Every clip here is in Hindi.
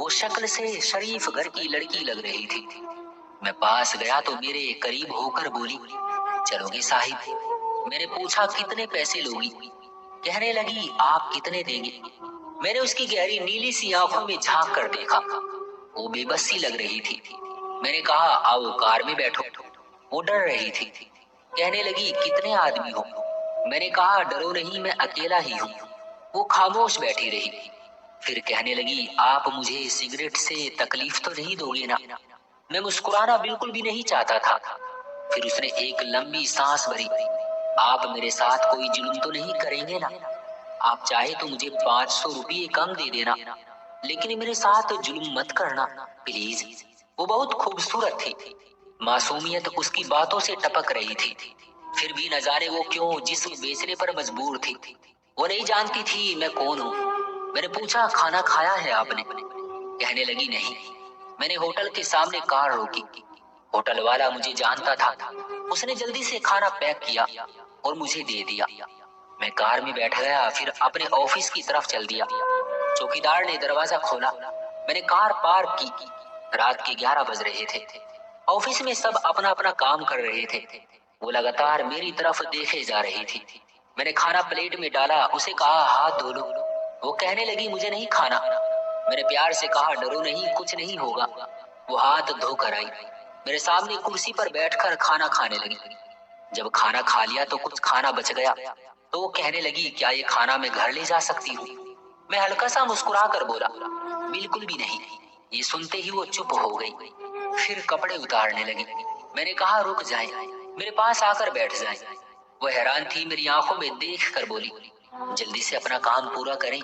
वो शक्ल से शरीफ घर की लड़की लग रही थी। मैं पास गया तो मेरे करीब होकर बोली, चलोगे साहिब? मैंने पूछा, कितने पैसे लोगी? कहने लगी, आप कितने देंगे? मैंने उसकी गहरी नीली सी आंखों में झांक कर देखा। वो बेबस सी लग रही थी। मैंने कहा, आओ कार में बैठो। वो डर रही थी। कहने लगी, कितने आदमी हो? मैंने कहा, डरो नहीं, मैं अकेला ही हूँ। वो खामोश बैठी रही। फिर कहने लगी, आप मुझे सिगरेट से तकलीफ तो नहीं दोगे ना? मैं मुस्कुराना बिल्कुल भी नहीं चाहता था। फिर उसने एक लंबी सांस भरी। आप मेरे साथ कोई जुल्म तो नहीं करेंगे ना? आप चाहे तो मुझे 500 रुपये कम दे देना, लेकिन मेरे साथ जुल्म मत करना प्लीज। वो बहुत खूबसूरत थी। मासूमियत उसकी बातों से टपक रही थी। फिर भी न जाने वो क्यों जिस्म बेचने पर मजबूर थी। वो नहीं जानती थी मैं कौन हूँ। मैंने पूछा, खाना खाया है आपने? कहने लगी, नहीं। मैंने होटल के सामने कार रोकी। होटल वाला मुझे जानता था। उसने जल्दी से खाना पैक किया और मुझे दे दिया। मैं कार में बैठ गया, फिर अपने ऑफिस की तरफ चल दिया। चौकीदार ने दरवाजा खोला। मैंने कार पार्क की। रात के 11 बज रहे थे। ऑफिस में सब अपना अपना काम कर रहे थे। वो लगातार मेरी तरफ देखे जा रही थी। मैंने खाना प्लेट में डाला, उसे कहा, हाथ धो लो। वो कहने लगी, मुझे नहीं खाना। मैंने प्यार से कहा, डरो नहीं, कुछ नहीं होगा। वो हाथ धोकर आई, मेरे सामने कुर्सी पर बैठकर खाना खाने लगी। जब खाना खा लिया तो कुछ खाना बच गया, तो वो कहने लगी, क्या ये खाना मैं घर ले जा सकती हूँ? मैं हल्का सा मुस्कुरा कर बोला, बिल्कुल भी नहीं। ये सुनते ही वो चुप हो गई। फिर कपड़े उतारने लगी। मैंने कहा, रुक जाए, मेरे पास आकर बैठ जाए। वो हैरान थी, मेरी आंखों में देख कर बोली, जल्दी से अपना काम पूरा करें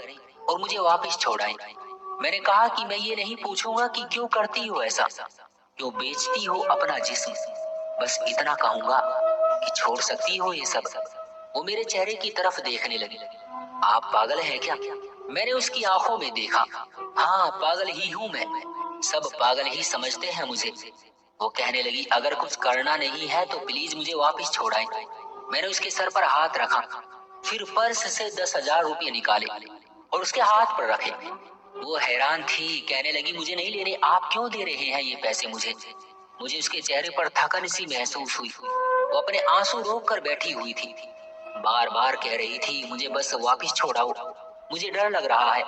और मुझे वापस छोड़ाएं। मैंने कहा कि मैं ये नहीं पूछूंगा कि क्यों करती हो ऐसा, क्यों बेचती हो अपना जिस्म। बस इतना कहूंगा कि छोड़ सकती हो ये सब। वो मेरे चेहरे की तरफ देखने लगी। आप पागल हैं क्या? मैंने उसकी आंखों में देखा। हाँ, पागल ही हूँ मैं। सब पागल ही समझते हैं मुझे। वो कहने लगी, अगर कुछ करना नहीं है तो प्लीज मुझे वापस छोड़ाएं। मैंने उसके सर पर हाथ रखा, फिर पर्स से 10,000 रुपये निकाले और उसके हाथ पर रखे। वो हैरान थी, कहने लगी, मुझे नहीं लेने, आप क्यों दे रहे हैं ये पैसे मुझे? मुझे उसके चेहरे पर थकन सी महसूस हुई। वो अपने आंसू रोक कर बैठी हुई थी। बार बार कह रही थी, मुझे बस वापस छोड़ाओ, मुझे डर लग रहा है।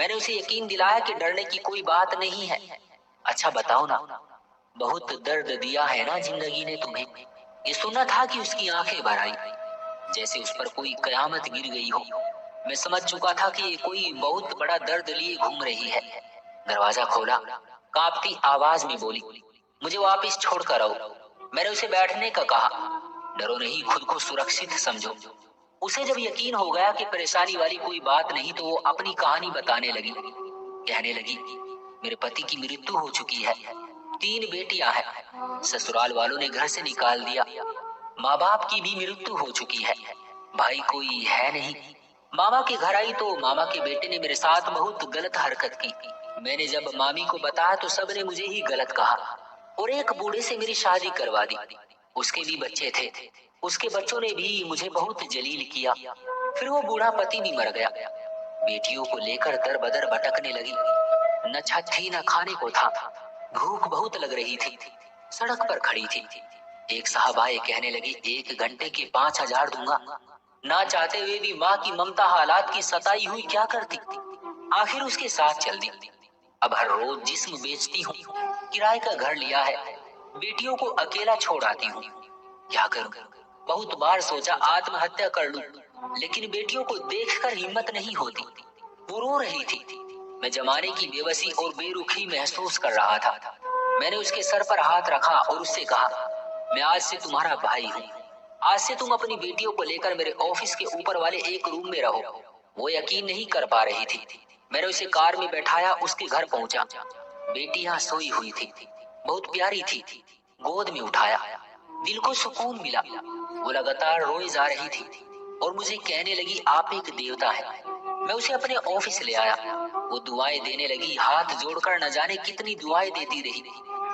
मैंने उसे यकीन दिलाया कि डरने की कोई बात नहीं है। अच्छा बताओ ना, बहुत दर्द दिया है ना जिंदगी ने तुम्हें? ये सुना था कि उसकी आंखें भर आई, जैसे उस पर कोई कयामत गिर गई हो। मैं समझ चुका था कि ये कोई बहुत बड़ा दर्द लिए घूम रही है। दरवाजा खोला, कांपती आवाज में बोली, मुझे वापस छोड़ कर आओ। मैंने उसे बैठने का कहा। डरो नहीं, खुद को सुरक्षित समझो। उसे जब यकीन हो गया कि परेशानी वाली कोई बात नहीं, तो वो अपनी कहानी बताने लगी। कहने लगी, मेरे पति की मृत्यु हो चुकी है, 3 बेटियां हैं, ससुराल वालों ने घर से निकाल दिया। माँ बाप की भी मृत्यु हो चुकी है, भाई कोई है नहीं। मामा के घर आई तो मामा के बेटे ने मेरे साथ बहुत गलत हरकत की। मैंने जब मामी को बताया तो सबने मुझे ही गलत कहा और एक बूढ़े से मेरी शादी करवा दी। उसके भी बच्चे थे, उसके बच्चों ने भी मुझे बहुत जलील किया। फिर वो बूढ़ा पति भी मर गया। बेटियों को लेकर दर बदर भटकने लगी। न छत थी न खाने को था। भूख बहुत लग रही थी। सड़क पर खड़ी थी। एक साहब आए, कहने लगे, 1 घंटे के 5,000 दूंगा। ना चाहते हुए भी माँ की ममता हालात की सताई हुई क्या करती। आखिर उसके साथ चल दी। अब हर रोज जिस्म बेचती हूँ, किराए का घर लिया है, बेटियों को अकेला छोड़ आती हूँ। क्या करूं? बहुत बार सोचा आत्महत्या कर लूं, लेकिन बेटियों को देखकर हिम्मत नहीं होती। वो रो रही थी। मैं जमाने की बेबसी और बेरुखी महसूस कर रहा था। मैंने उसके सर पर हाथ रखा और उससे कहा, मैं आज से तुम्हारा भाई हूँ। आज से तुम अपनी बेटियों को लेकर मेरे ऑफिस के ऊपर वाले एक रूम में रहो। वो यकीन नहीं कर पा रही थी। मैंने उसे कार में बैठाया, उसके घर पहुंचा। बेटियां सोई हुई थी, बहुत प्यारी थी। गोद में उठाया, दिल को सुकून मिला। वो लगातार रोई जा रही थी और मुझे कहने लगी, आप एक देवता हैं। मैं उसे अपने ऑफिस ले आया। वो दुआएं देने लगी, हाथ जोड़कर न जाने कितनी दुआएं देती रही।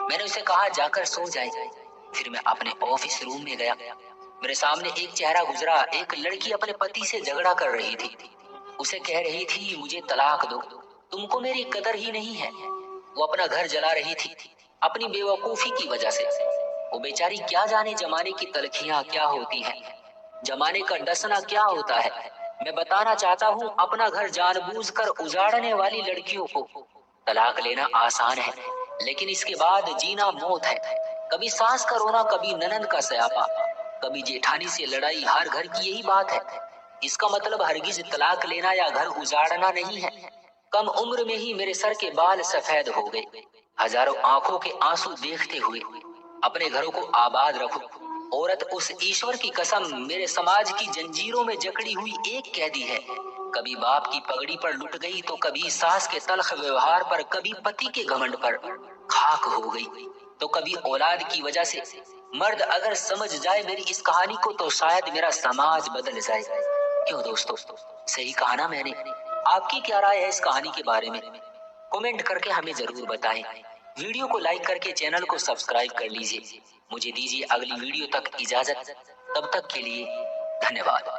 मैंने उसे कहा, जाकर सो जाए। फिर मैं अपने ऑफिस रूम में गया। मेरे सामने एक चेहरा गुजरा। एक लड़की अपने पति से झगड़ा कर रही थी। उसे कह रही थी, मुझे तलाक दो। तुमको मेरी कदर ही नहीं है। वो अपना घर जला रही थी अपनी बेवकूफी की वजह से। वो बेचारी क्या जाने जमाने की तलखियां क्या होती हैं, जमाने का डसना क्या होता है। मैं बताना चाहता हूँ, अपना घर जानबूझकर उजाड़ने वाली लड़कियों को तलाक लेना आसान है, लेकिन इसके बाद जीना मौत है। कभी सास का रोना, कभी ननद का सयापा, कभी जेठानी से लड़ाई, हर घर की यही बात है। इसका मतलब हरगिज तलाक लेना या घर उजाड़ना नहीं है। कम उम्र में ही मेरे सर के बाल सफेद हो गए। हजारों आंखों के आंसू देखते हुए अपने घरों को आबाद रखो। औरत उस ईश्वर की कसम, मेरे समाज की जंजीरों में जकड़ी हुई एक कैदी है। कभी बाप की पगड़ी पर लुट गई तो कभी सास के तल्ख व्यवहार पर, कभी पति के घमंड पर खाक हो गई तो कभी औलाद की वजह से। मर्द अगर समझ जाए मेरी इस कहानी को तो शायद मेरा समाज बदल जाए। क्यों दोस्तों, सही कहा ना मैंने? आपकी क्या राय है इस कहानी के बारे में? कमेंट करके हमें जरूर बताएं। वीडियो को लाइक करके चैनल को सब्सक्राइब कर लीजिए। मुझे दीजिए अगली वीडियो तक इजाजत। तब तक के लिए धन्यवाद।